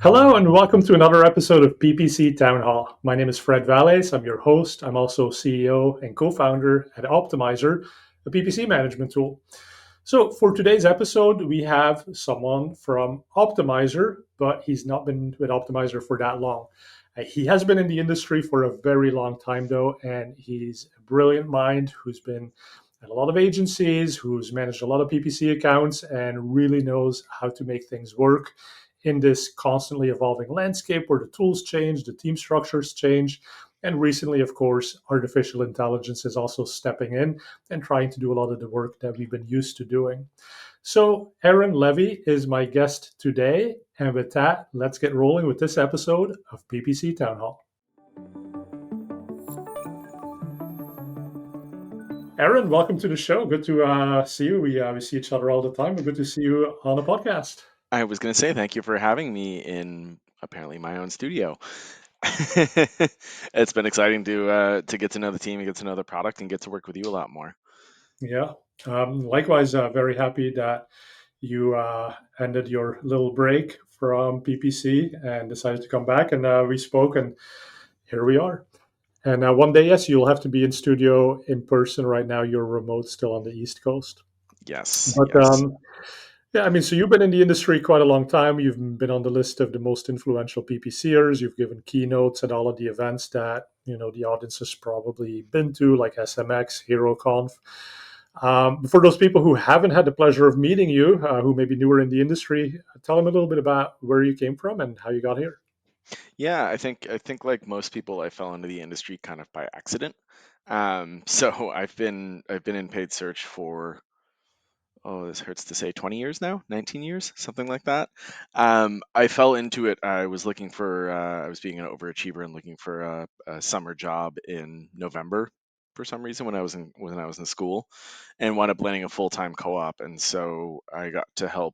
Hello and welcome to another episode of PPC Town Hall. My name is Fred Vallaeys. I'm your host. I'm also CEO and co-founder at Optmyzr, a PPC management tool. So for today's episode, we have someone from Optmyzr, but he's not been with Optmyzr for that long. He has been in the industry for a very long time though, and he's a brilliant mind who's been at a lot of agencies, who's managed a lot of PPC accounts and really knows how to make things work in this constantly evolving landscape where the tools change, the team structures change. And recently, of course, artificial intelligence is also stepping in and trying to do a lot of the work that we've been used to doing. So, Aaron Levy is my guest today. And with that, let's get rolling with this episode of PPC Town Hall. Aaron, welcome to the show. Good to see you. We see each other all the time, but good to see you on the podcast. I was going to say thank you for having me in apparently my own studio. It's been exciting to get to know the team and get to know the product and get to work with you a lot more. Yeah. Likewise, very happy that you ended your little break from PPC and decided to come back. And we spoke, and here we are. And one day, yes, you'll have to be in studio in person. Right now, you're remote, still on the East Coast. Yes, But yes. yeah, I mean, so you've been in the industry quite a long time. You've been on the list of the most influential PPCers. You've given keynotes at all of the events that the audience has probably been to, like SMX, HeroConf. For those people who haven't had the pleasure of meeting you, who may be newer in the industry, tell them a little bit about where you came from and how you got here. Yeah, I think like most people, I fell into the industry kind of by accident. So I've been in paid search for, oh, this hurts to say, 20 years now, 19 years, something like that. I fell into it. I was looking for, I was being an overachiever and looking for a summer job in November for some reason when I was in school, and wound up landing a full-time co-op. And so I got to help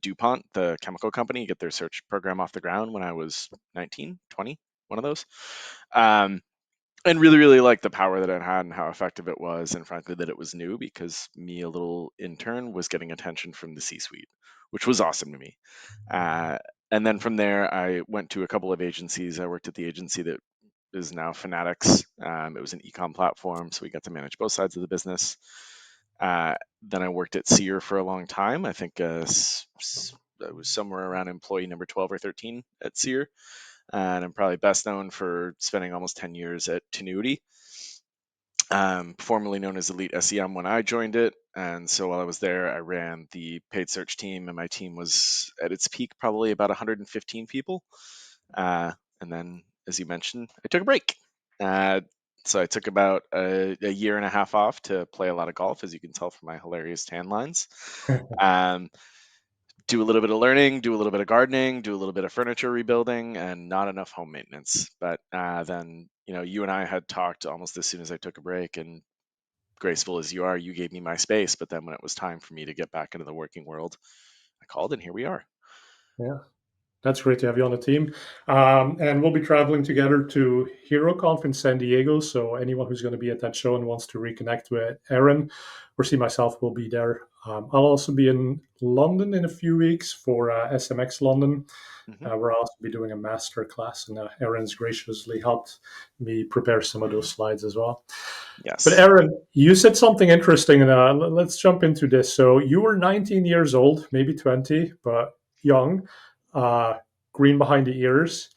DuPont, the chemical company, get their search program off the ground when I was 19, 20, one of those. Um, and really really liked the power that it had and how effective it was, and frankly that it was new because me, a little intern, was getting attention from the C-suite, which was awesome to me. uh, and then from there I went to a couple of agencies. I worked at the agency that is now Fanatics. It was an ecom platform, so we got to manage both sides of the business. Then I worked at Sear for a long time. I think I was somewhere around employee number 12 or 13 at Sear. And I'm probably best known for spending almost 10 years at Tinuiti, formerly known as Elite SEM when I joined it. And so while I was there, I ran the paid search team, and my team was at its peak probably about 115 people. And then, as you mentioned, I took a break. Uh, so I took about a year and a half off to play a lot of golf, as you can tell from my hilarious tan lines. Um, do a little bit of learning, do a little bit of gardening, do a little bit of furniture rebuilding, and not enough home maintenance. But then, you and I had talked almost as soon as I took a break, and graceful as you are, you gave me my space. But then when it was time for me to get back into the working world, I called, and here we are. Yeah. That's great to have you on the team. And we'll be traveling together to HeroConf in San Diego. So anyone who's going to be at that show and wants to reconnect with Aaron or see myself will be there. I'll also be in London in a few weeks for SMX London, Hmm. where I'll also be doing a master class. And Aaron's graciously helped me prepare some of those slides as well. But Yes. Aaron, you said something interesting, and let's jump into this. So you were 19 years old, maybe 20, but young, uh, green behind the ears,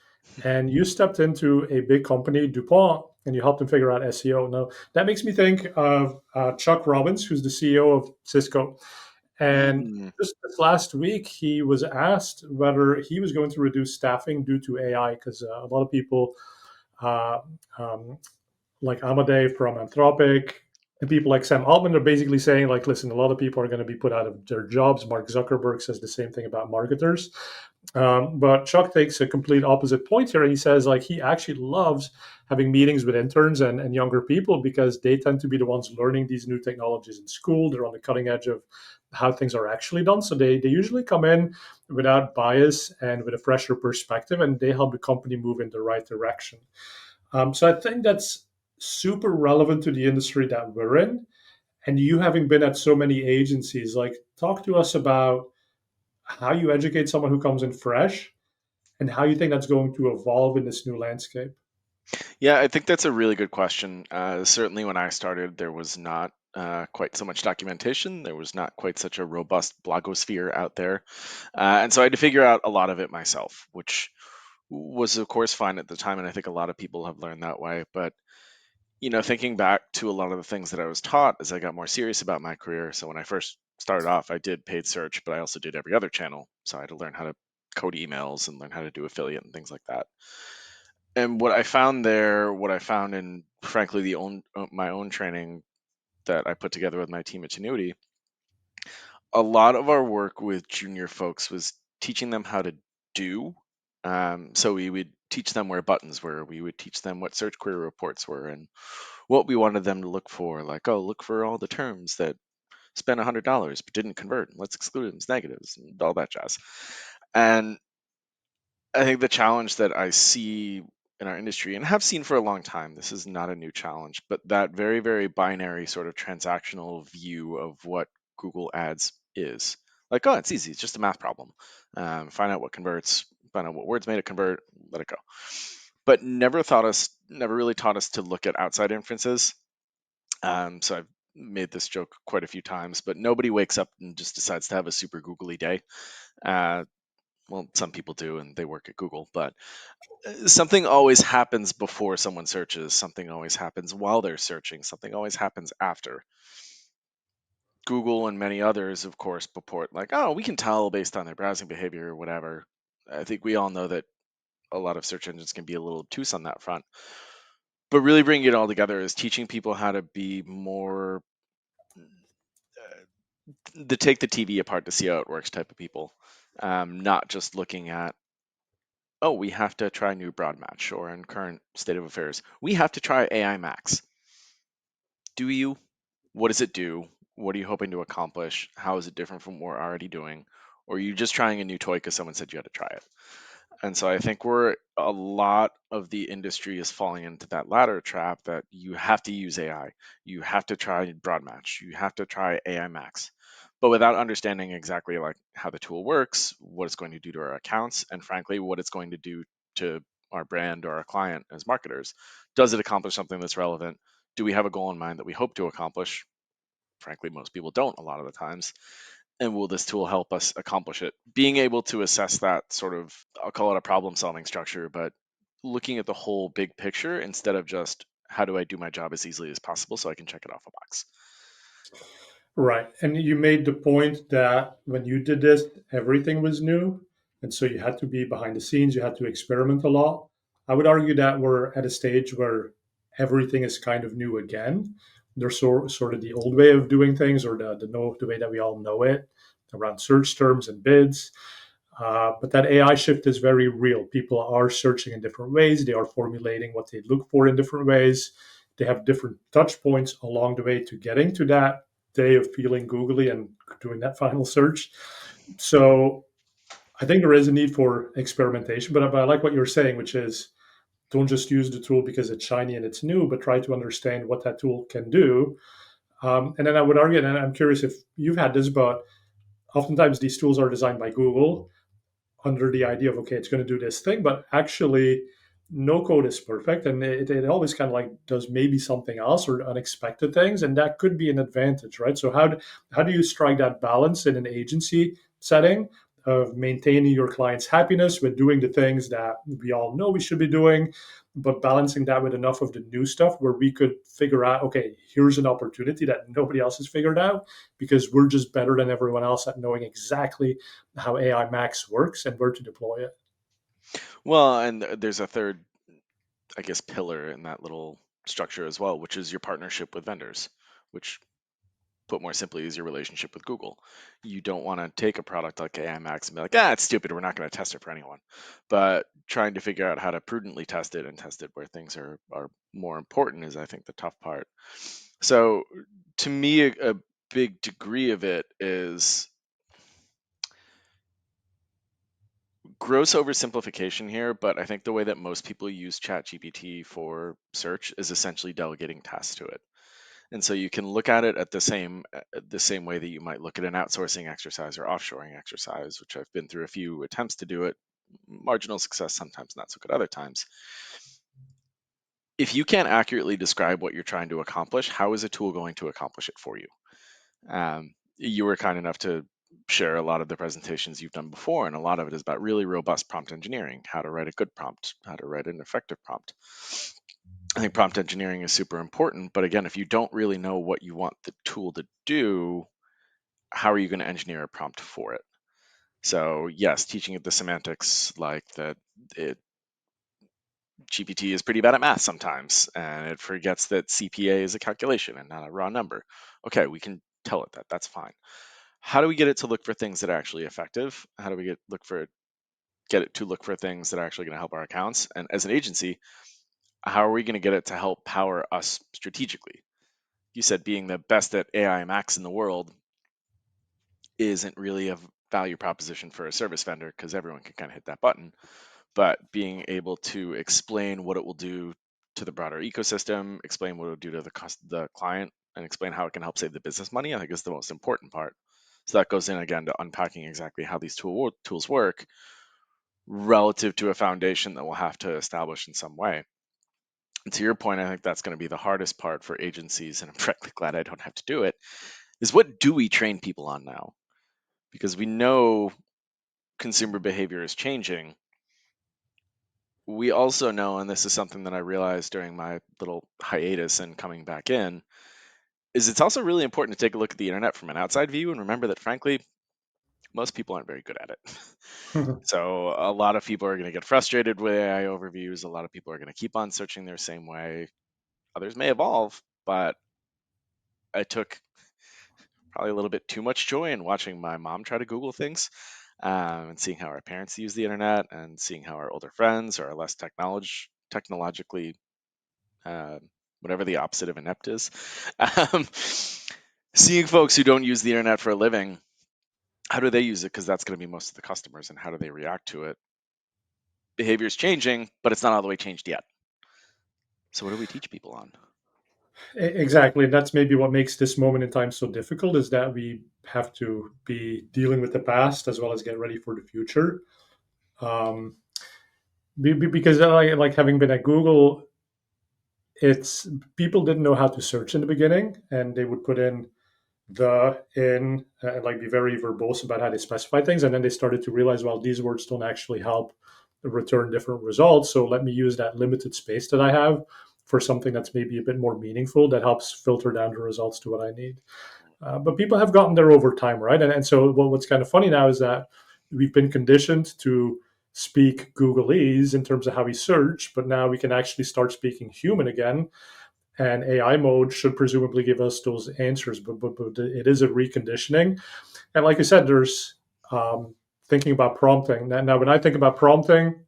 and you stepped into a big company, DuPont, and you helped them figure out SEO. Now, that makes me think of Chuck Robbins, who's the CEO of Cisco. And Mm, just this last week, he was asked whether he was going to reduce staffing due to AI, because a lot of people uh, um, like Amadei from Anthropic, and people like Sam Altman are basically saying, like, listen, a lot of people are going to be put out of their jobs. Mark Zuckerberg says the same thing about marketers. But Chuck takes a complete opposite point here. And he says, like, he actually loves having meetings with interns and younger people because they tend to be the ones learning these new technologies in school. They're on the cutting edge of how things are actually done. So they usually come in without bias and with a fresher perspective, and they help the company move in the right direction. So I think that's super relevant to the industry that we're in. And you having been at so many agencies, like talk to us about how you educate someone who comes in fresh and how you think that's going to evolve in this new landscape. Yeah, I think that's a really good question. Certainly, when I started, there was not quite so much documentation. There was not quite such a robust blogosphere out there. And so I had to figure out a lot of it myself, which was, of course, fine at the time. And I think a lot of people have learned that way. But, thinking back to a lot of the things that I was taught as I got more serious about my career. So when I first started off, I did paid search, but I also did every other channel. So I had to learn how to code emails and learn how to do affiliate and things like that. And what I found there, what I found in, frankly, my own training that I put together with my team at Tinuiti, a lot of our work with junior folks was teaching them how to do. So we would teach them where buttons were. We would teach them what search query reports were and what we wanted them to look for. Like, oh, look for all the terms that spent $100 but didn't convert. Let's exclude them as negatives and all that jazz. And I think the challenge that I see in our industry and have seen for a long time, this is not a new challenge, but that very, very binary sort of transactional view of what Google Ads is. Like, oh, it's easy. It's just a math problem. Find out what converts, find out what words made it convert, let it go. But never really taught us to look at outside inferences. So I've made this joke quite a few times, but nobody wakes up and just decides to have a super googly day. Uh, well, some people do, and they work at Google, but something always happens before someone searches. Something always happens while they're searching. Something always happens after. Google and many others, of course, purport like, oh, we can tell based on their browsing behavior or whatever. I think we all know that a lot of search engines can be a little obtuse on that front. But really bringing it all together is teaching people how to be more the take the TV apart to see how it works type of people, not just looking at, oh, we have to try new broad match, or in current state of affairs, we have to try AI Max. Do you? What does it do? What are you hoping to accomplish? How is it different from what we're already doing? Or are you just trying a new toy because someone said you had to try it? And so I think a lot of the industry is falling into that latter trap that you have to use AI, you have to try broad match, you have to try AI Max, but without understanding exactly like how the tool works, what it's going to do to our accounts, and frankly, what it's going to do to our brand or our client as marketers. Does it accomplish something that's relevant? Do we have a goal in mind that we hope to accomplish? Frankly, most people don't a lot of the times. And will this tool help us accomplish it? Being able to assess that sort of, I'll call it a problem solving structure, but looking at the whole big picture instead of just how do I do my job as easily as possible so I can check it off a box. Right. And you made the point that when you did this, everything was new. And so you had to be behind the scenes, you had to experiment a lot. I would argue that we're at a stage where everything is kind of new again. There's sort of the old way of doing things, or the way that we all know it around search terms and bids. But that AI shift is very real. People are searching in different ways. They are formulating what they look for in different ways. They have different touch points along the way to getting to that day of feeling googly and doing that final search. So I think there is a need for experimentation. But I like what you're saying, which is don't just use the tool because it's shiny and it's new, but try to understand what that tool can do. And then I would argue, and I'm curious if you've had this, but oftentimes these tools are designed by Google under the idea of okay, it's going to do this thing, but actually no code is perfect, and it always kind of like does maybe something else or unexpected things, and that could be an advantage, right? So how do you strike that balance in an agency setting of maintaining your client's happiness with doing the things that we all know we should be doing, but balancing that with enough of the new stuff where we could figure out, okay, here's an opportunity that nobody else has figured out because we're just better than everyone else at knowing exactly how AI Max works and where to deploy it. Well, and there's a third, I guess, pillar in that little structure as well, which is your partnership with vendors, which put more simply is your relationship with Google. You don't want to take a product like AI Max and be like, it's stupid. We're not going to test it for anyone. But trying to figure out how to prudently test it and test it where things are more important is, I think, the tough part. So to me, a big degree of it is gross oversimplification here, but I think the way that most people use ChatGPT for search is essentially delegating tasks to it. And so you can look at it at the same way that you might look at an outsourcing exercise or offshoring exercise, which I've been through a few attempts to do it marginal success, sometimes not so good other times. If you can't accurately describe what you're trying to accomplish, how is a tool going to accomplish it for you? You were kind enough to share a lot of the presentations you've done before, and a lot of it is about really robust prompt engineering, how to write a good prompt, how to write an effective prompt. I think prompt engineering is super important, but again, if you don't really know what you want the tool to do, how are you going to engineer a prompt for it? So yes, teaching it the semantics, like that GPT is pretty bad at math sometimes, and it forgets that CPA is a calculation and not a raw number. Okay, we can tell it that. That's fine. How do we get it to look for things that are actually effective? How do we get it to look for things that are actually going to help our accounts? And as an agency, how are we going to get it to help power us strategically? You said being the best at AI Max in the world isn't really a value proposition for a service vendor because everyone can kind of hit that button. But being able to explain what it will do to the broader ecosystem, explain what it will do to the client, and explain how it can help save the business money, I think is the most important part. So that goes in again to unpacking exactly how these tools work relative to a foundation that we'll have to establish in some way. And to your point, I think that's going to be the hardest part for agencies, and I'm frankly glad I don't have to do it, is what do we train people on now? Because we know consumer behavior is changing. We also know, and this is something that I realized during my little hiatus and coming back in, is it's also really important to take a look at the internet from an outside view and remember that, frankly, most people aren't very good at it. So a lot of people are going to get frustrated with AI overviews. A lot of people are going to keep on searching their same way. Others may evolve, but I took probably a little bit too much joy in watching my mom try to Google things, and seeing how our parents use the internet, and seeing how our older friends or less technologically, uh, whatever the opposite of inept is, um, seeing folks who don't use the internet for a living, how do they use it? Because that's going to be most of the customers, and how do they react to it? Behavior is changing, but it's not all the way changed yet. So what do we teach people on? Exactly. That's maybe what makes this moment in time so difficult is that we have to be dealing with the past as well as get ready for the future. Um, because like having been at Google, it's people didn't know how to search in the beginning, and they would put in the in and like be very verbose about how they specify things, and then they started to realize, well, these words don't actually help return different results, so let me use that limited space that I have for something that's maybe a bit more meaningful that helps filter down the results to what I need. But people have gotten there over time, right? And so what's kind of funny now is that we've been conditioned to speak Googleese in terms of how we search, but now we can actually start speaking human again, and AI mode should presumably give us those answers. But it is a reconditioning. And like I said, there's thinking about prompting. Now, when I think about prompting,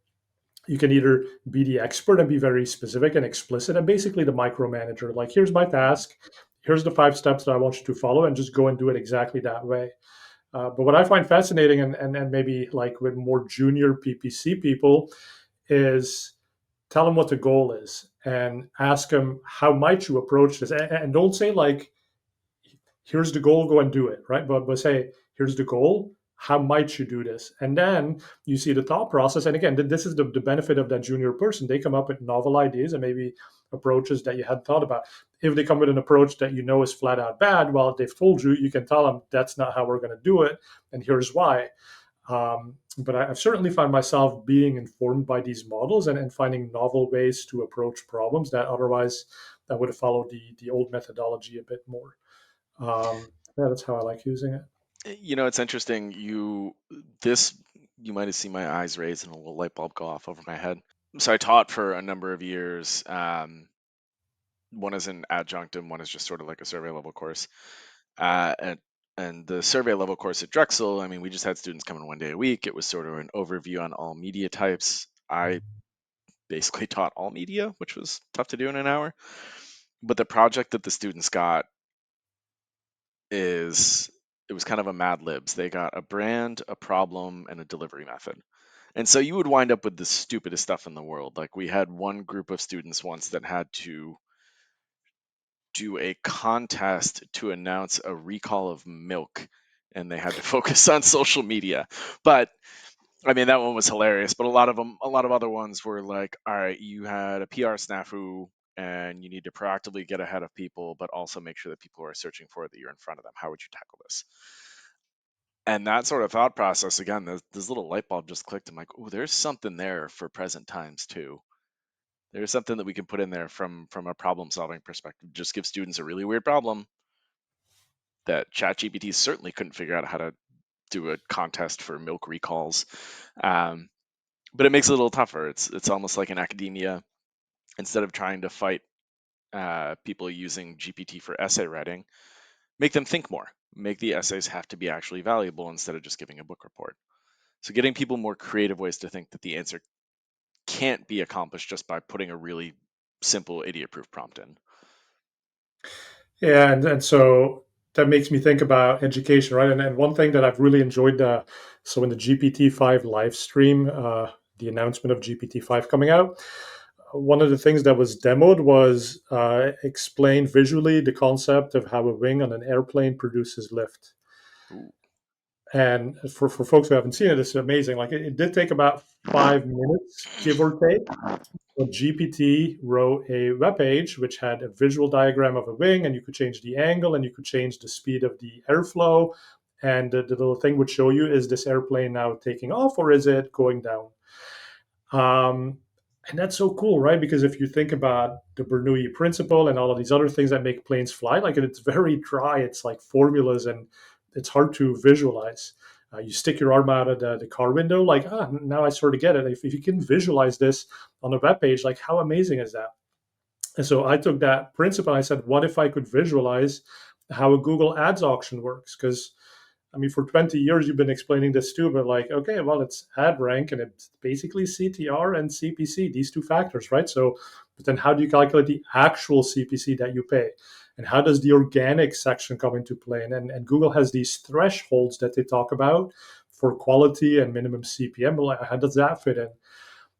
you can either be the expert and be very specific and explicit, and basically the micromanager. Like, here's my task, here's the 5 steps that I want you to follow, and just go and do it exactly that way. But what I find fascinating, and maybe like with more junior PPC people, is tell them what the goal is and ask them how might you approach this, and don't say like here's the goal, go and do it, right? But say here's the goal, how might you do this, and then you see the thought process. And again, this is the benefit of that junior person. They come up with novel ideas and maybe approaches that you hadn't thought about. If they come with an approach that you know is flat out bad, well, they've told you, you can tell them that's not how we're going to do it, and here's why. But I've certainly found myself being informed by these models, and finding novel ways to approach problems that otherwise that would have followed the old methodology a bit more. Yeah, that's how I like using it. It's interesting. You might have seen my eyes raise and a little light bulb go off over my head. So I taught for a number of years. One is an adjunct, and one is just sort of like a survey level course. Uh, and and the survey level course at Drexel, I mean, we just had students come in one day a week. It was sort of an overview on all media types. I basically taught all media, which was tough to do in an hour. But the project that the students got is it was kind of a Mad Libs. They got a brand, a problem, and a delivery method. And so you would wind up with the stupidest stuff in the world. Like we had one group of students once that had to do a contest to announce a recall of milk, and they had to focus on social media. But I mean, that one was hilarious, but a lot of other ones were like, all right, you had a PR snafu and you need to proactively get ahead of people, but also make sure that people who are searching for it, that you're in front of them. How would you tackle this? And that sort of thought process, again, this little light bulb just clicked. I'm like, oh, there's something there for present times too. There's something that we can put in there from a problem solving perspective. Just give students a really weird problem that ChatGPT certainly couldn't figure out how to do a contest for milk recalls. Um, but it makes it a little tougher. It's almost like in academia, instead of trying to fight people using GPT for essay writing, make them think more. Make the essays have to be actually valuable instead of just giving a book report. So getting people more creative ways to think that the answer can't be accomplished just by putting a really simple idiot-proof prompt in. Yeah, and so that makes me think about education, right? And one thing that I've really enjoyed, so in the GPT-5 live stream, the announcement of GPT-5 coming out, one of the things that was demoed was explain visually the concept of how a wing on an airplane produces lift. Ooh. And for folks who haven't seen it, it's amazing. Like it did take about 5 minutes, give or take. But GPT wrote a web page which had a visual diagram of a wing, and you could change the angle and you could change the speed of the airflow. And the little thing would show you, is this airplane now taking off or is it going down? Um, and that's so cool, right? Because if you think about the Bernoulli principle and all of these other things that make planes fly, like it's very dry. It's like formulas and it's hard to visualize. You stick your arm out of the car window, like, now I sort of get it. If you can visualize this on a web page, like, how amazing is that? And so I took that principle. I said, what if I could visualize how a Google Ads auction works? Because I mean, for 20 years, you've been explaining this too, but like, okay, well, it's ad rank and it's basically CTR and CPC, these two factors, right? So, but then how do you calculate the actual CPC that you pay? And how does the organic section come into play? And Google has these thresholds that they talk about for quality and minimum CPM. Like, how does that fit in?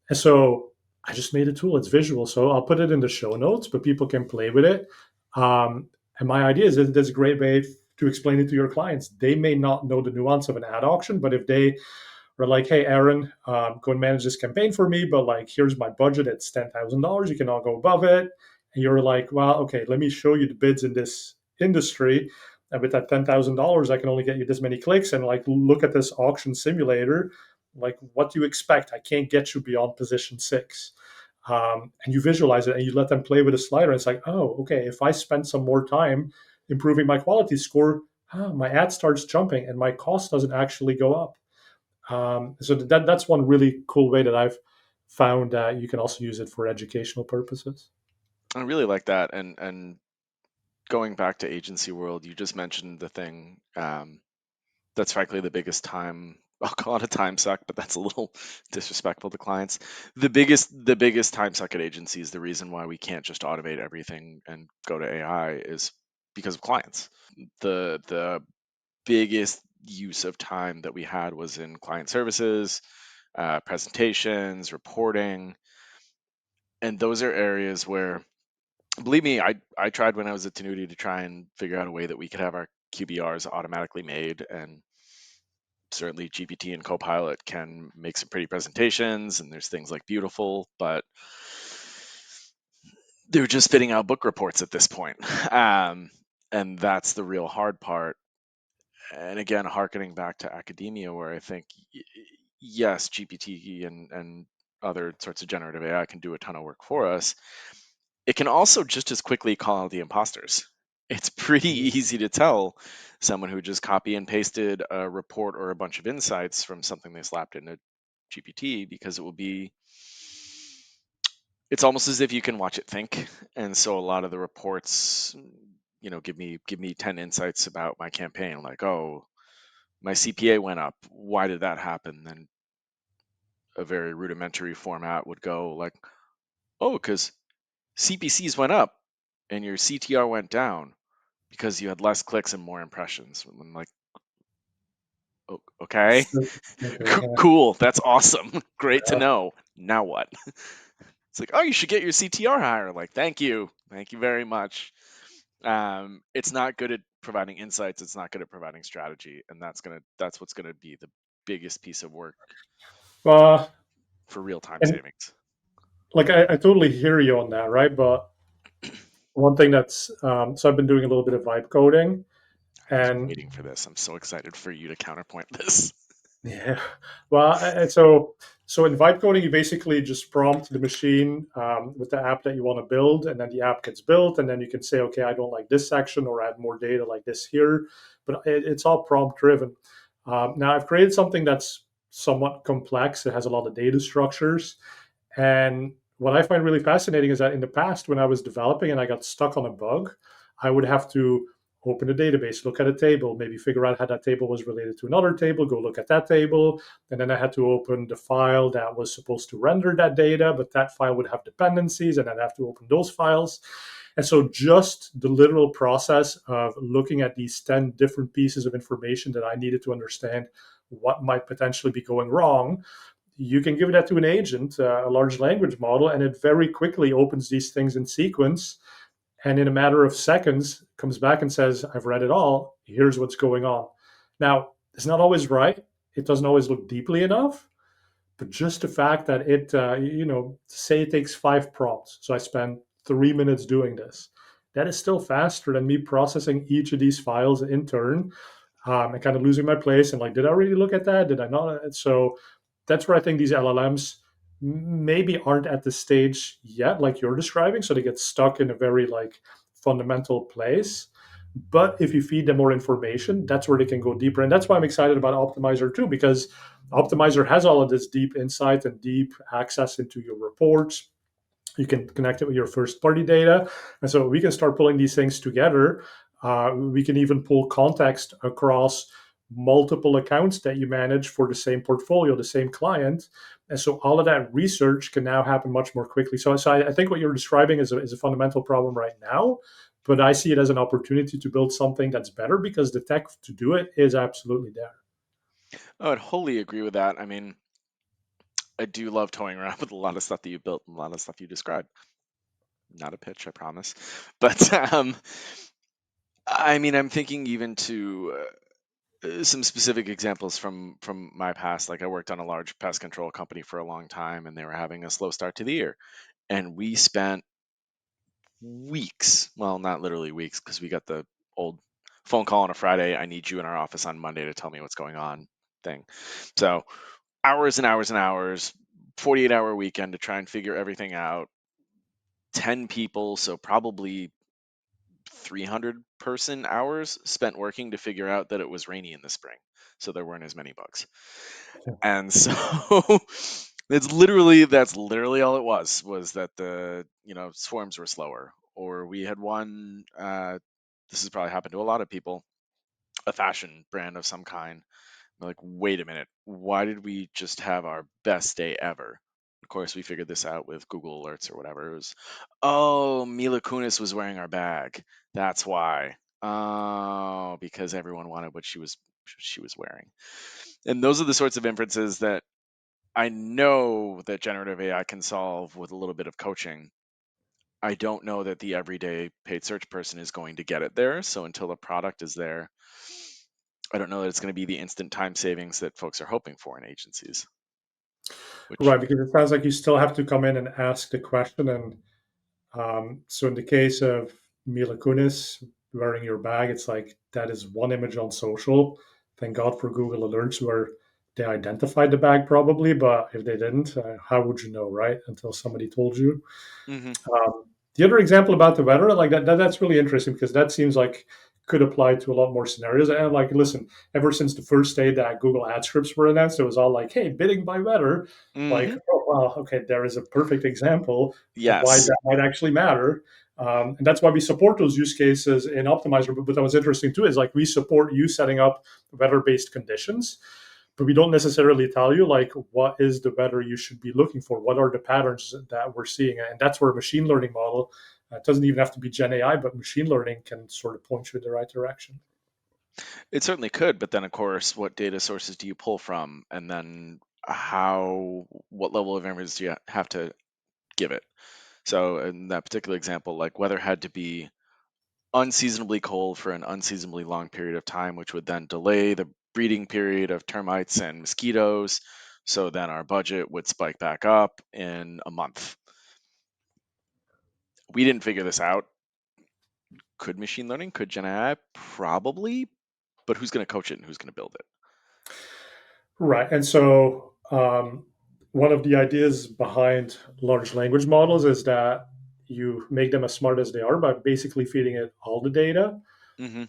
And so I just made a tool. It's visual. So I'll put it in the show notes, but people can play with it. And my idea is that there's a great way to explain it to your clients. They may not know the nuance of an ad auction, but if they are like, hey, Aaron, go and manage this campaign for me, but like, here's my budget. It's $10,000. You cannot go above it. And you're like, well, okay, let me show you the bids in this industry. And with that $10,000, I can only get you this many clicks. And like, look at this auction simulator. Like, what do you expect? I can't get you beyond position six. And you visualize it and you let them play with a slider. It's like, oh, okay, if I spend some more time improving my quality score, my ad starts jumping and my cost doesn't actually go up. So that's one really cool way that I've found that you can also use it for educational purposes. I really like that. And going back to agency world, you just mentioned the thing that's frankly the biggest time. I'll call it a time suck, but that's a little disrespectful to clients. The biggest time suck at agencies, the reason why we can't just automate everything and go to AI is because of clients. The biggest use of time that we had was in client services, presentations, reporting, and those are areas where, believe me, I tried when I was at Tinuiti to try and figure out a way that we could have our QBRs automatically made, and certainly GPT and Copilot can make some pretty presentations, and there's things like beautiful, but they're just spitting out book reports at this point. And that's the real hard part. And again, harkening back to academia, where I think, yes, GPT and other sorts of generative AI can do a ton of work for us. It can also just as quickly call out the imposters. It's pretty Mhm. easy to tell someone who just copy and pasted a report or a bunch of insights from something they slapped into GPT, because it will be, it's almost as if you can watch it think. And so a lot of the reports, give me 10 insights about my campaign, like, oh, my CPA went up. Why did that happen? Then a very rudimentary format would go like, oh, because CPCs went up and your CTR went down because you had less clicks and more impressions. I'm like, okay, Okay, yeah. cool, that's awesome, great to know. Now what? It's like, oh, you should get your CTR higher. Like, thank you very much. It's not good at providing insights. It's not good at providing strategy, and that's what's gonna be the biggest piece of work Well, for real time and savings. like I totally hear you on that, right? But one thing that's so I've been doing a little bit of vibe coding, I was and waiting for this. I'm so excited for you to counterpoint this. yeah, well, so in vibe coding, you basically just prompt the machine with the app that you want to build, and then the app gets built, and then you can say, okay, I don't like this section, or add more data like this here, but it's all prompt driven. Now, I've created something that's somewhat complex. It has a lot of data structures, and what I find really fascinating is that in the past, when I was developing and I got stuck on a bug, I would have to open a database, look at a table, maybe figure out how that table was related to another table, go look at that table. And then I had to open the file that was supposed to render that data, but that file would have dependencies, and I'd have to open those files. And so just the literal process of looking at these 10 different pieces of information that I needed to understand what might potentially be going wrong, you can give that to an agent, a large language model, and it very quickly opens these things in sequence. And in a matter of seconds, comes back and says, I've read it all. Here's what's going on. Now, it's not always right. It doesn't always look deeply enough. But just the fact that say it takes 5 prompts. So I spend 3 minutes doing this. That is still faster than me processing each of these files in turn, and kind of losing my place. And like, did I really look at that? Did I not? So that's where I think these LLMs maybe aren't at the stage yet, like you're describing. So they get stuck in a very like fundamental place. But if you feed them more information, that's where they can go deeper. And that's why I'm excited about Optmyzr too, because Optmyzr has all of this deep insight and deep access into your reports. You can connect it with your first party data. And so we can start pulling these things together. We can even pull context across multiple accounts that you manage for the same portfolio, the same client. And so all of that research can now happen much more quickly. So I think what you're describing is a fundamental problem right now, but I see it as an opportunity to build something that's better because the tech to do it is absolutely there. I would wholly agree with that. I mean, I do love toying around with a lot of stuff that you built and a lot of stuff you described. Not a pitch, I promise. But I mean, I'm thinking even to some specific examples from my past. Like I worked on a large pest control company for a long time, and they were having a slow start to the year, and we spent weeks, well, not literally weeks, because we got the old phone call on a Friday, I need you in our office on Monday to tell me what's going on thing. So hours and hours and hours, 48-hour weekend to try and figure everything out. 10 people, so probably 300 person hours spent working to figure out that it was rainy in the spring, so there weren't as many bugs. And so that's literally all it was that the swarms were slower. Or we had one, this has probably happened to a lot of people, a fashion brand of some kind. We're like, wait a minute, why did we just have our best day ever? Of course, we figured this out with Google Alerts or whatever. It was, oh, Mila Kunis was wearing our bag. That's why. Oh, because everyone wanted what she was wearing. And those are the sorts of inferences that I know that generative AI can solve with a little bit of coaching. I don't know that the everyday paid search person is going to get it there. So until the product is there, I don't know that it's going to be the instant time savings that folks are hoping for in agencies. Which, Right, because it sounds like you still have to come in and ask the question. And so in the case of Mila Kunis wearing your bag, it's like that is one image on social. Thank God for Google Alerts where they identified the bag probably, but if they didn't, how would you know, right? Until somebody told you. hmm The other example about the weather, like that's really interesting because that seems like could apply to a lot more scenarios. And like, listen, ever since the first day that Google Ad scripts were announced, it was all like, "Hey, bidding by weather." Like, hmm oh well, okay, there is a perfect example of why yes, that might actually matter. And that's why we support those use cases in Optmyzr. But that was interesting too is like we support you setting up weather-based conditions, but we don't necessarily tell you like what is the weather you should be looking for, what are the patterns that we're seeing. And that's where a machine learning model, it doesn't even have to be Gen AI, but machine learning can sort of point you in the right direction. it certainly could. But then, of course, what data sources do you pull from? And then what level of inference do you have to give it? So in that particular example, like weather had to be unseasonably cold for an unseasonably long period of time, which would then delay the breeding period of termites and mosquitoes. So then our budget would spike back up in a month. We didn't figure this out. Could machine learning? Could Gen AI? Probably. But who's going to coach it and who's going to build it? Right. And so one of the ideas behind large language models is that you make them as smart as they are by basically feeding it all the data Mm-hmm.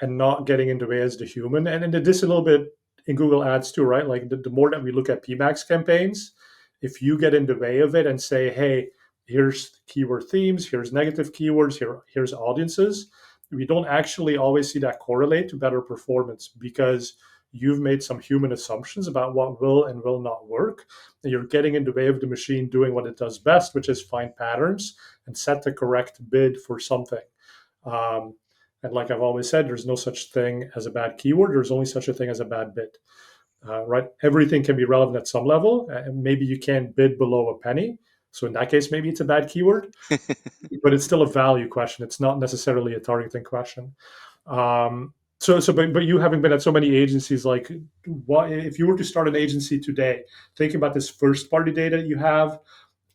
and not getting in the way as the human. And this is a little bit in Google Ads too, right? Like the more that we look at PMax campaigns, if you get in the way of it and say, hey, here's keyword themes, here's negative keywords, here's audiences, we don't actually always see that correlate to better performance because you've made some human assumptions about what will and will not work. And you're getting in the way of the machine doing what it does best, which is find patterns and set the correct bid for something. Um, and like I've always said, there's no such thing as a bad keyword. There's only such a thing as a bad bid. Right? Everything can be relevant at some level. And maybe you can't bid below a penny. So in that case, maybe it's a bad keyword, but it's still a value question. It's not necessarily a targeting question. But you having been at so many agencies, like, what if you were to start an agency today? Think about this first party data you have,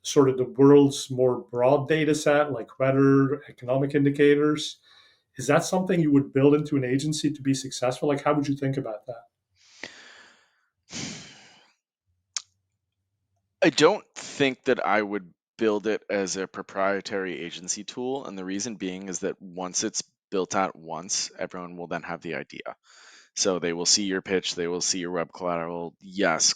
sort of the world's more broad data set, like weather, economic indicators. Is that something you would build into an agency to be successful? Like, how would you think about that? I don't think that I would build it as a proprietary agency tool. And the reason being is that once it's built out once, everyone will then have the idea. So they will see your pitch, they will see your web collateral. Yes,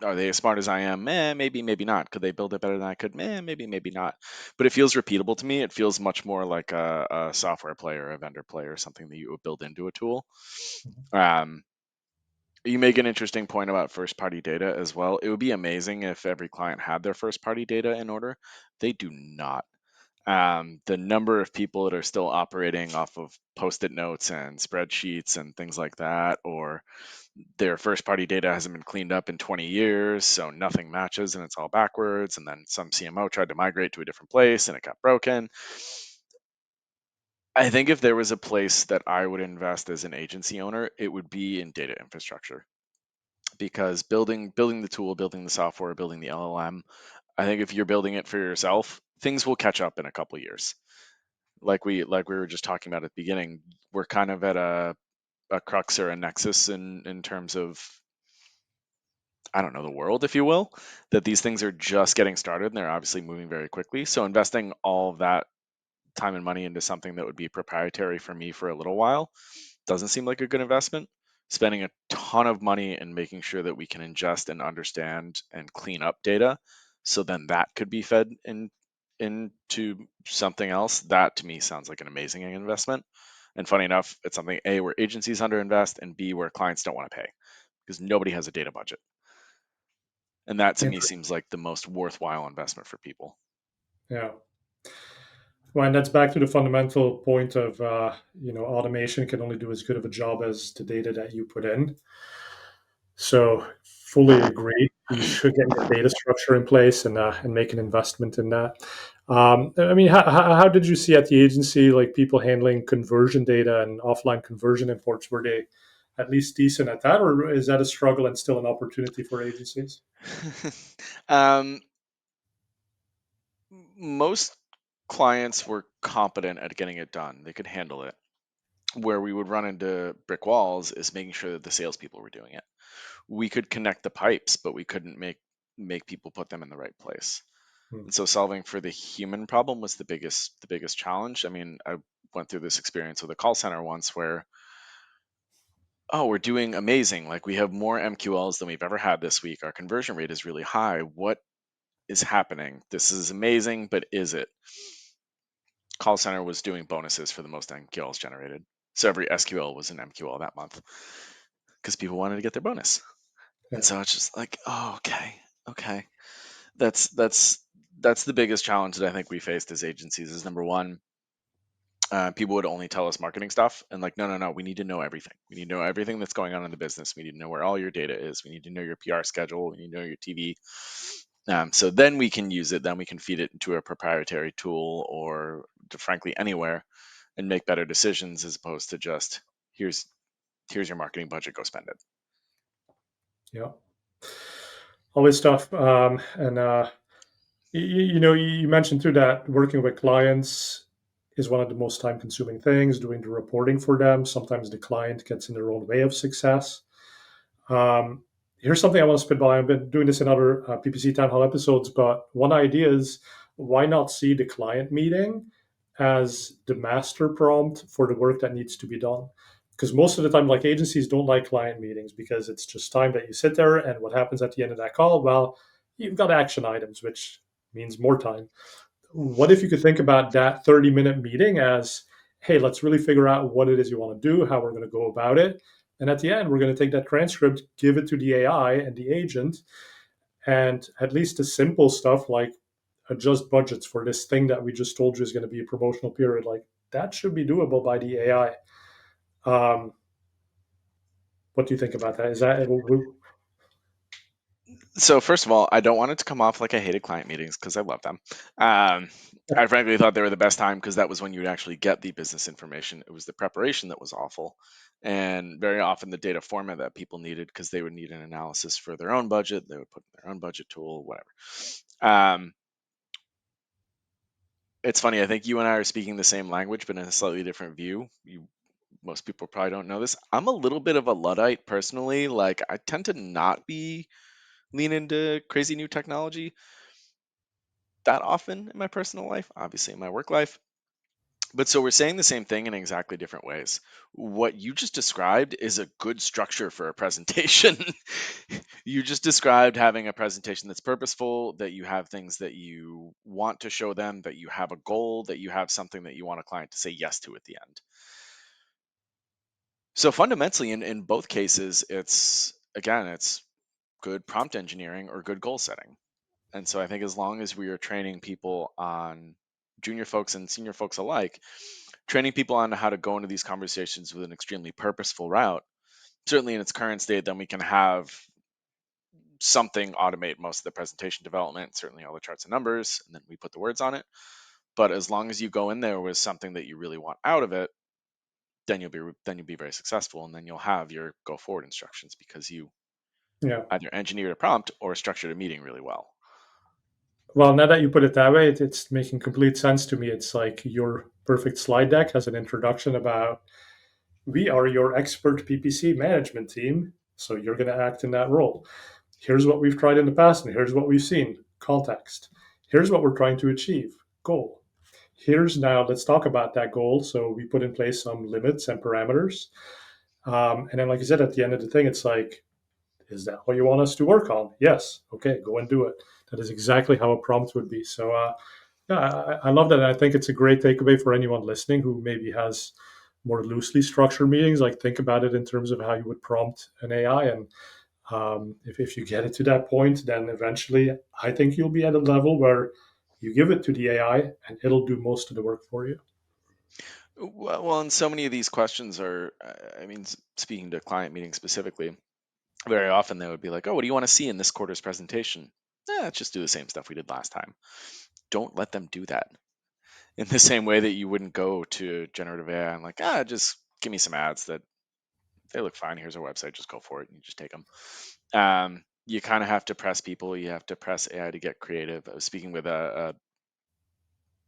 are they as smart as I am? Maybe, maybe not. Could they build it better than I could? Maybe, maybe not. But it feels repeatable to me. It feels much more like a software play or a vendor play or something that you would build into a tool. Um, you make an interesting point about first party data as well. It would be amazing if every client had their first party data in order. They do not. The number of people that are still operating off of post-it notes and spreadsheets and things like that, or their first party data hasn't been cleaned up in 20 years, so nothing matches and it's all backwards. And then some CMO tried to migrate to a different place and it got broken. I think if there was a place that I would invest as an agency owner, it would be in data infrastructure, because building the tool, building the software, building the LLM, I think if you're building it for yourself, things will catch up in a couple years. Like we were just talking about at the beginning, we're kind of at a crux or a nexus in terms of, I don't know, the world, if you will, that these things are just getting started and they're obviously moving very quickly. So investing all of that time and money into something that would be proprietary for me for a little while doesn't seem like a good investment. Spending a ton of money and making sure that we can ingest and understand and clean up data, so then that could be fed into something else. That to me sounds like an amazing investment. And funny enough, it's something A, where agencies underinvest, and B, where clients don't want to pay because nobody has a data budget. And that to me Interesting. seems like the most worthwhile investment for people. Yeah. Well, and that's back to the fundamental point of automation can only do as good of a job as the data that you put in. So fully agree. You should get your data structure in place and make an investment in that. I mean, how did you see at the agency, like, people handling conversion data and offline conversion imports? Were they at least decent at that, or is that a struggle and still an opportunity for agencies? um, Most clients were competent at getting it done. They could handle it. Where we would run into brick walls is making sure that the salespeople were doing it. We could connect the pipes, but we couldn't make people put them in the right place. Hmm. And so solving for the human problem was the biggest challenge. I mean, I went through this experience with a call center once where, oh, we're doing amazing. Like we have more MQLs than we've ever had this week. Our conversion rate is really high. What is happening? This is amazing, but is it? Call center was doing bonuses for the most MQLs generated. So every SQL was an MQL that month because people wanted to get their bonus. And Yeah. so it's just like, oh, okay, okay. That's the biggest challenge that I think we faced as agencies is number one, people would only tell us marketing stuff and like, no, no, no, we need to know everything. We need to know everything that's going on in the business. We need to know where all your data is. We need to know your PR schedule. We need to know your TV. So then we can use it. Then we can feed it into a proprietary tool or to, frankly, anywhere and make better decisions as opposed to just here's here's your marketing budget, go spend it. Yeah, always tough. And you mentioned too that working with clients is one of the most time consuming things, doing the reporting for them. Sometimes the client gets in their own way of success. Um, Here's something I want to spitball. I've been doing this in other PPC Town Hall episodes, but one idea is why not see the client meeting as the master prompt for the work that needs to be done? Because most of the time, like agencies don't like client meetings because it's just time that you sit there, and what happens at the end of that call? Well, you've got action items, which means more time. What if you could think about that 30-minute meeting as, hey, let's really figure out what it is you want to do, how we're going to go about it. And at the end, we're going to take that transcript, give it to the AI and the agent, and at least the simple stuff like adjust budgets for this thing that we just told you is going to be a promotional period, like that should be doable by the AI. Um, what do you think about that? Is that So first of all, I don't want it to come off like I hated client meetings because I love them. Um, I frankly thought they were the best time because that was when you would actually get the business information. It was the preparation that was awful, and very often the data format that people needed because they would need an analysis for their own budget. They would put in their own budget tool, whatever. Um, it's funny. I think you and I are speaking the same language, but in a slightly different view. Most people probably don't know this. I'm a little bit of a Luddite personally. Like I tend to not be lean into crazy new technology that often in my personal life, obviously in my work life. But so we're saying the same thing in exactly different ways. What you just described is a good structure for a presentation. You just described having a presentation that's purposeful, that you have things that you want to show them, that you have a goal, that you have something that you want a client to say yes to at the end. So fundamentally, in both cases, it's good prompt engineering or good goal setting. And so I think as long as we are training people on junior folks and senior folks alike, training people on how to go into these conversations with an extremely purposeful route, certainly in its current state, then we can have something automate most of the presentation development, certainly all the charts and numbers, and then we put the words on it. But as long as you go in there with something that you really want out of it, then you'll be very successful, and then you'll have your go forward instructions because you yeah. either engineered a prompt or structured a meeting really well. Well, now that you put it that way, it's making complete sense to me. It's like your perfect slide deck has an introduction about we are your expert PPC management team, so you're going to act in that role. Here's what we've tried in the past, and here's what we've seen. Context. Here's what we're trying to achieve. Goal. Here's now, let's talk about that goal. So we put in place some limits and parameters. And then, like you said, at the end of the thing, it's like, is that what you want us to work on? Yes. Okay, go and do it. That is exactly how a prompt would be. So, yeah, I love that. And I think it's a great takeaway for anyone listening who maybe has more loosely structured meetings. Like, think about it in terms of how you would prompt an AI. And if you get it to that point, then eventually I think you'll be at a level where you give it to the AI and it'll do most of the work for you. Well, and so many of these questions are, I mean, speaking to client meetings specifically, very often they would be like, "Oh, what do you want to see in this quarter's presentation?" Let's just do the same stuff we did last time. Don't let them do that. In the same way that you wouldn't go to generative AI and like, just give me some ads that they look fine. Here's our website. Just go for it. And you just take them. You kind of have to press people. You have to press AI to get creative. I was speaking with a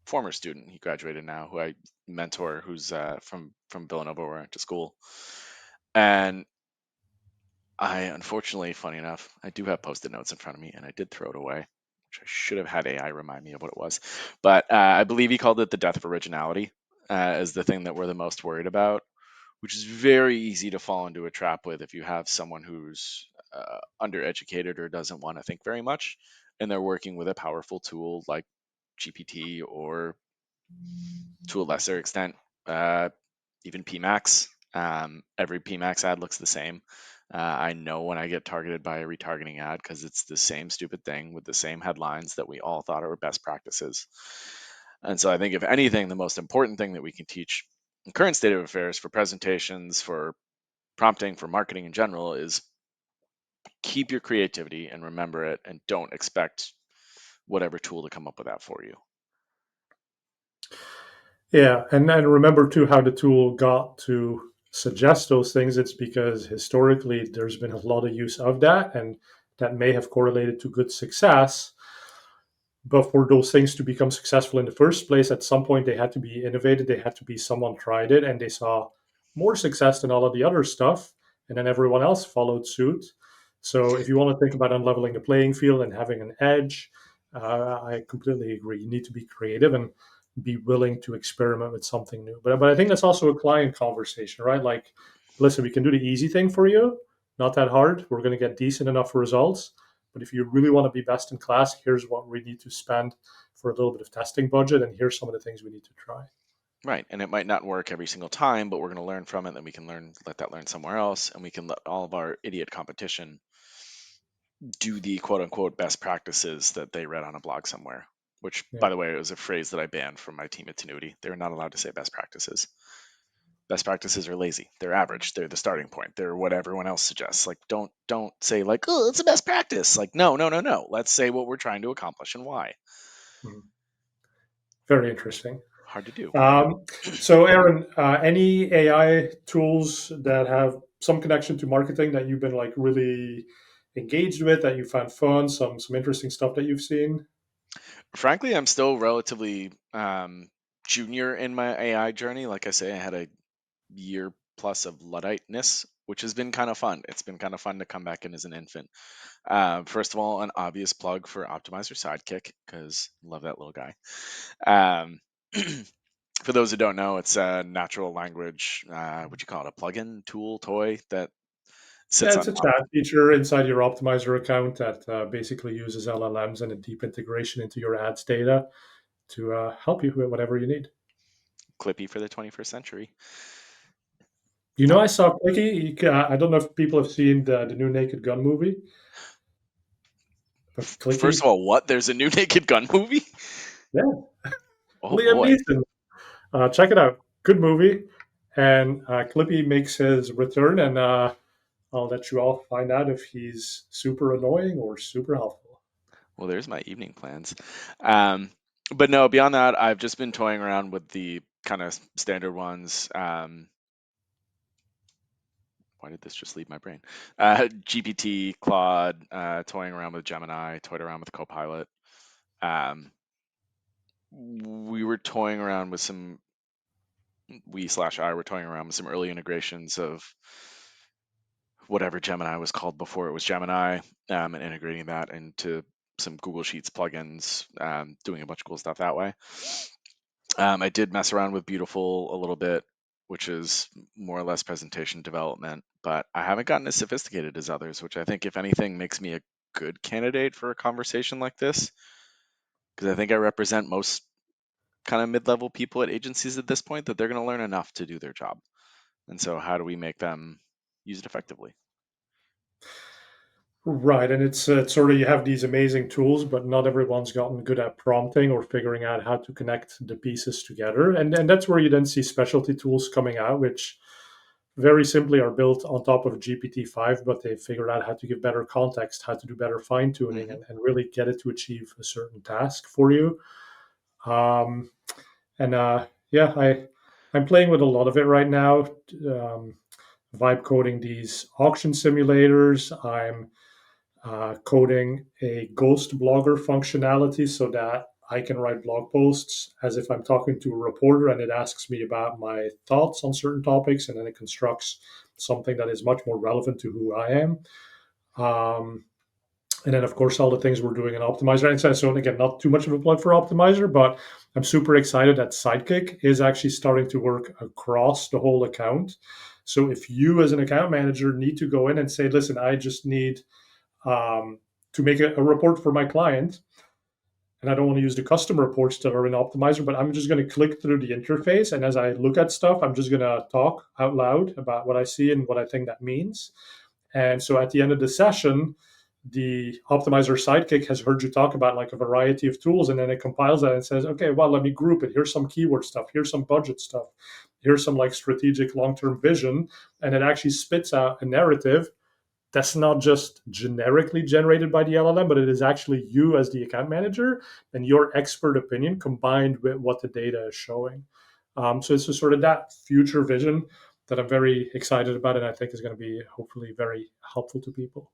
former student. He graduated now, who I mentor, who's from Villanova, where I went to school. And I, unfortunately, funny enough, I do have post-it notes in front of me, and I did throw it away, which I should have had AI remind me of what it was. But I believe he called it the death of originality, as the thing that we're the most worried about, which is very easy to fall into a trap with if you have someone who's undereducated or doesn't want to think very much, and they're working with a powerful tool like GPT or, to a lesser extent, even PMax. Every PMax ad looks the same. I know when I get targeted by a retargeting ad because it's the same stupid thing with the same headlines that we all thought are best practices. And so I think, if anything, the most important thing that we can teach in current state of affairs for presentations, for prompting, for marketing in general is keep your creativity and remember it, and don't expect whatever tool to come up with that for you. Yeah, and remember too how the tool got to suggest those things, it's because historically there's been a lot of use of that, and that may have correlated to good success. But for those things to become successful in the first place, at some point they had to be innovated. They had to be someone tried it and they saw more success than all of the other stuff, and then everyone else followed suit. So if you want to think about unleveling the playing field and having an edge, I completely agree. You need to be creative and be willing to experiment with something new. But I think that's also a client conversation, right? Like, listen, we can do the easy thing for you, not that hard. We're going to get decent enough results. But if you really want to be best in class, here's what we need to spend for a little bit of testing budget, and here's some of the things we need to try. Right. And it might not work every single time, but we're going to learn from it. Then we can let that learn somewhere else. And we can let all of our idiot competition do the quote unquote best practices that they read on a blog somewhere, which, Yeah. by the way, was a phrase that I banned from my team at Tinuiti. They're not allowed to say best practices. Best practices are lazy. They're average. They're the starting point. They're what everyone else suggests. Like, don't say like, oh, it's a best practice. Like, no. Let's say what we're trying to accomplish and why. Mhm. Very interesting. Hard to do. So, Aaron, any AI tools that have some connection to marketing that you've been like really engaged with, that you found fun, some interesting stuff that you've seen? Frankly, I'm still relatively junior in my AI journey. Like I say, I had a year plus of Ludditeness, which has been kind of fun. It's been kind of fun to come back in as an infant. First of all, an obvious plug for Optmyzr Sidekick, because love that little guy. Um, for those who don't know, it's a natural language, what you call it, a plugin, tool, toy that Yeah, sits it's on a top. chat feature inside your Optmyzr account that basically uses LLMs and a deep integration into your ads data to help you with whatever you need. Clippy for the 21st century. You know, Oh, I saw Clicky. I don't know if people have seen the new Naked Gun movie, but first of Clicky, all, what? There's a new Naked Gun movie? yeah, Oh Liam boy. Neeson. Check it out. Good movie. And Clippy makes his return, and I'll let you all find out if he's super annoying or super helpful. Well, there's my evening plans. Um, but no, beyond that, I've just been toying around with the kind of standard ones. Why did this just leave my brain? GPT, Claude, toying around with Gemini, toyed around with Copilot. Um, we were toying around with some, we/I were toying around with some early integrations of whatever Gemini was called before it was Gemini, and integrating that into some Google Sheets plugins, doing a bunch of cool stuff that way. I did mess around with Beautiful a little bit, which is more or less presentation development, but I haven't gotten as sophisticated as others, which I think, if anything, makes me a good candidate for a conversation like this, because I think I represent most kind of mid-level people at agencies at this point that they're going to learn enough to do their job. And so, how do we make them use it effectively? Right, and it's sort of you have these amazing tools, but not everyone's gotten good at prompting or figuring out how to connect the pieces together, and that's where you then see specialty tools coming out, which very simply are built on top of GPT-5, but they figured out how to give better context, how to do better fine tuning, Hmm. and really get it to achieve a certain task for you. Um, and yeah, I'm playing with a lot of it right now. Um, Vibe coding these auction simulators. I'm coding a ghost blogger functionality so that I can write blog posts as if I'm talking to a reporter, and it asks me about my thoughts on certain topics, and then it constructs something that is much more relevant to who I am. Um, and then, of course, all the things we're doing in Optmyzr. And so, again, not too much of a plug for Optmyzr, but I'm super excited that Sidekick is actually starting to work across the whole account. So if you, as an account manager, need to go in and say, listen, I just need to make a report for my client, and I don't want to use the custom reports that are in Optmyzr, but I'm just going to click through the interface. And as I look at stuff, I'm just going to talk out loud about what I see and what I think that means. And so at the end of the session, the Optmyzr Sidekick has heard you talk about like a variety of tools, and then it compiles that and says, okay, well, let me group it. Here's some keyword stuff. Here's some budget stuff. Here's some like strategic long-term vision. And it actually spits out a narrative that's not just generically generated by the LLM, but it is actually you as the account manager and your expert opinion combined with what the data is showing. So it's just sort of that future vision that I'm very excited about, and I think is going to be hopefully very helpful to people.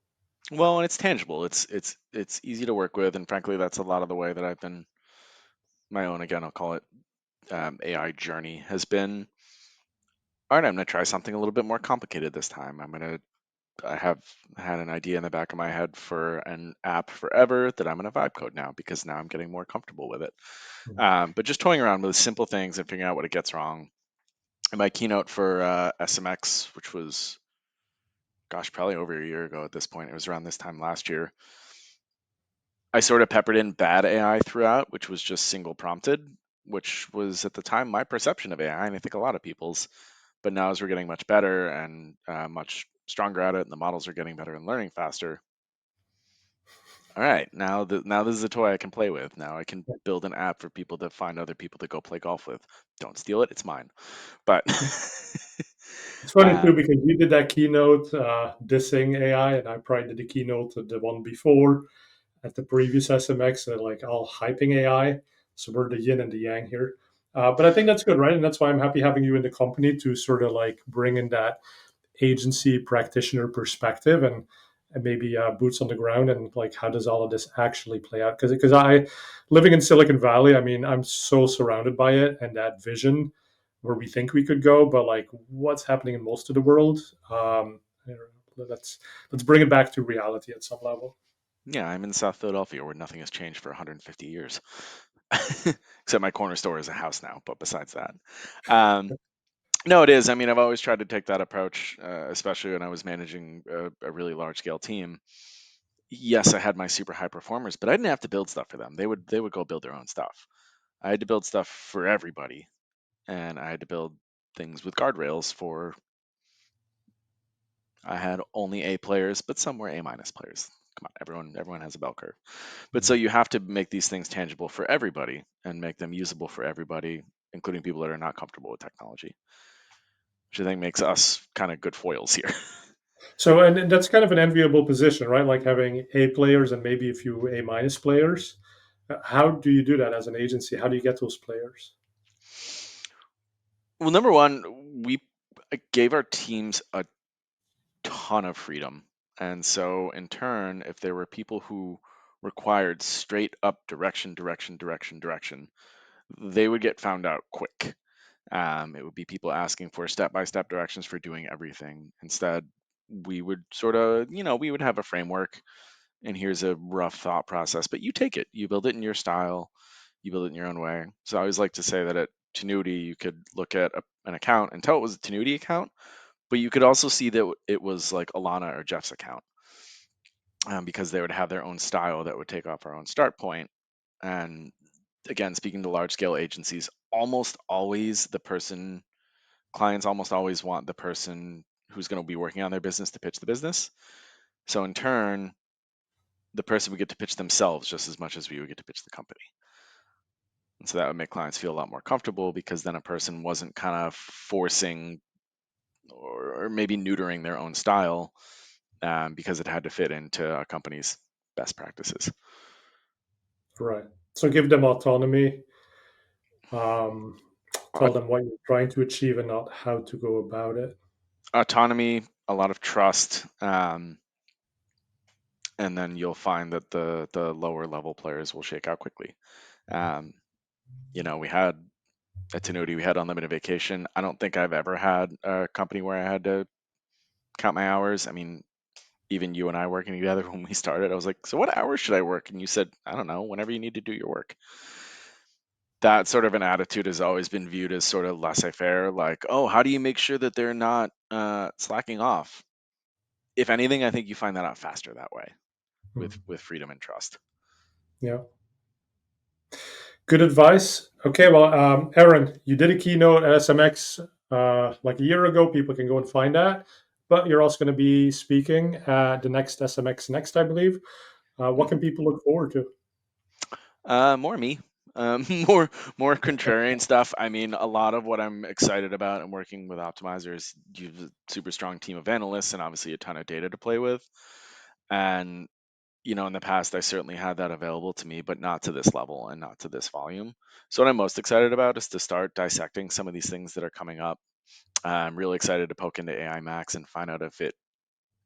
Well, and it's tangible. It's easy to work with, and frankly, that's a lot of the way that I've been my own, again, I'll call it AI journey has been. All right, I'm going to try something a little bit more complicated this time. I have had an idea in the back of my head for an app forever that I'm going to vibe code now because now I'm getting more comfortable with it. But just toying around with simple things and figuring out what it gets wrong. In my keynote for SMX, which was, gosh, probably over a year ago at this point, it was around this time last year, I sort of peppered in bad AI throughout, which was just single prompted, which was at the time my perception of AI, and I think a lot of people's. But now as we're getting much better and much stronger at it, and the models are getting better and learning faster, all right, now this is a toy I can play with. Now I can build an app for people to find other people to go play golf with. Don't steal it; it's mine. But It's funny too um, because you did that keynote dissing AI, and I probably did the keynote the one before at the previous SMX, like all hyping AI. So we're the yin and the yang here. But I think that's good, right? And that's why I'm happy having you in the company to sort of like bring in that agency practitioner perspective and maybe boots on the ground and like how does all of this actually play out? Because I living in Silicon Valley, I mean, I'm so surrounded by it and that vision where we think we could go, but like what's happening in most of the world. I don't know, let's bring it back to reality at some level. yeah, I'm in South Philadelphia where nothing has changed for 150 years, except my corner store is a house now. But besides that, um, no, it is. I mean, I've always tried to take that approach, especially when I was managing a really large scale team. Yes, I had my super high performers, but I didn't have to build stuff for them. They would go build their own stuff. I had to build stuff for everybody, and I had to build things with guardrails for. I had only A players, but some were A minus players. Come on, everyone has a bell curve. But so you have to make these things tangible for everybody and make them usable for everybody, including people that are not comfortable with technology, which I think makes us kind of good foils here. So, and that's kind of an enviable position, right? Like having A players and maybe a few A minus players. How do you do that as an agency? How do you get those players? Well, number one, we gave our teams a ton of freedom. And so, in turn, if there were people who required straight up direction, they would get found out quick. It would be people asking for step by step directions for doing everything. Instead, we would sort of, we would have a framework and here's a rough thought process, but you take it, you build it in your style, you build it in your own way. So I always like to say that at Tinuiti, you could look at an account and tell it was a Tinuiti account, but you could also see that it was like Alana or Jeff's account, because they would have their own style that would take off our own start point. And again, speaking to large scale agencies, clients almost always want the person who's going to be working on their business to pitch the business. So in turn, the person would get to pitch themselves just as much as we would get to pitch the company. And so that would make clients feel a lot more comfortable because then a person wasn't kind of forcing or maybe neutering their own style, because it had to fit into a company's best practices. Right. So give them autonomy. Um, Tell them what you're trying to achieve and not how to go about it. Autonomy, a lot of trust, and then you'll find that the lower level players will shake out quickly. Um, we had at Tinuiti, we had unlimited vacation. I don't think I've ever had a company where I had to count my hours. I mean, even you and I working together when we started, I was like, so what hours should I work? And you said, I don't know, whenever you need to do your work. That sort of an attitude has always been viewed as sort of laissez-faire, like, oh, how do you make sure that they're not slacking off? If anything, I think you find that out faster that way Hmm. with freedom and trust. Yeah. Good advice. Okay, well, Aaron, you did a keynote at SMX like a year ago. People can go and find that. But you're also going to be speaking at the next SMX next, I believe. What can Hmm. people look forward to? More me, more contrarian stuff. I mean, a lot of what I'm excited about and working with Optmyzr is you have a super strong team of analysts and obviously a ton of data to play with. And in the past, I certainly had that available to me, but not to this level and not to this volume. So what I'm most excited about is to start dissecting some of these things that are coming up. I'm really excited to poke into AI Max and find out if it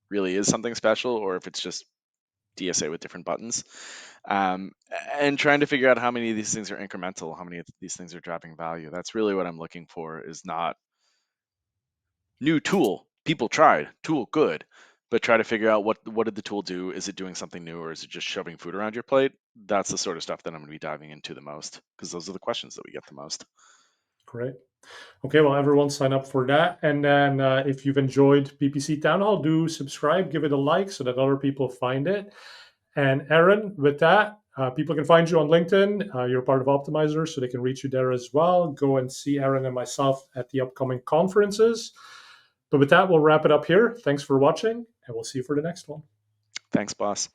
really is something special or if it's just DSA with different buttons. Um, and trying to figure out how many of these things are incremental, how many of these things are dropping value. That's really what I'm looking for, is not new tool. People tried, tool good, but try to figure out what did the tool do? Is it doing something new, or is it just shoving food around your plate? That's the sort of stuff that I'm going to be diving into the most, because those are the questions that we get the most. Great. Okay, well, everyone sign up for that. And then if you've enjoyed PPC Town Hall, do subscribe, give it a like so that other people find it. And Aaron, with that, people can find you on LinkedIn. You're part of Optmyzr, so they can reach you there as well. Go and see Aaron and myself at the upcoming conferences. But with that, we'll wrap it up here. Thanks for watching, and we'll see you for the next one. Thanks, boss.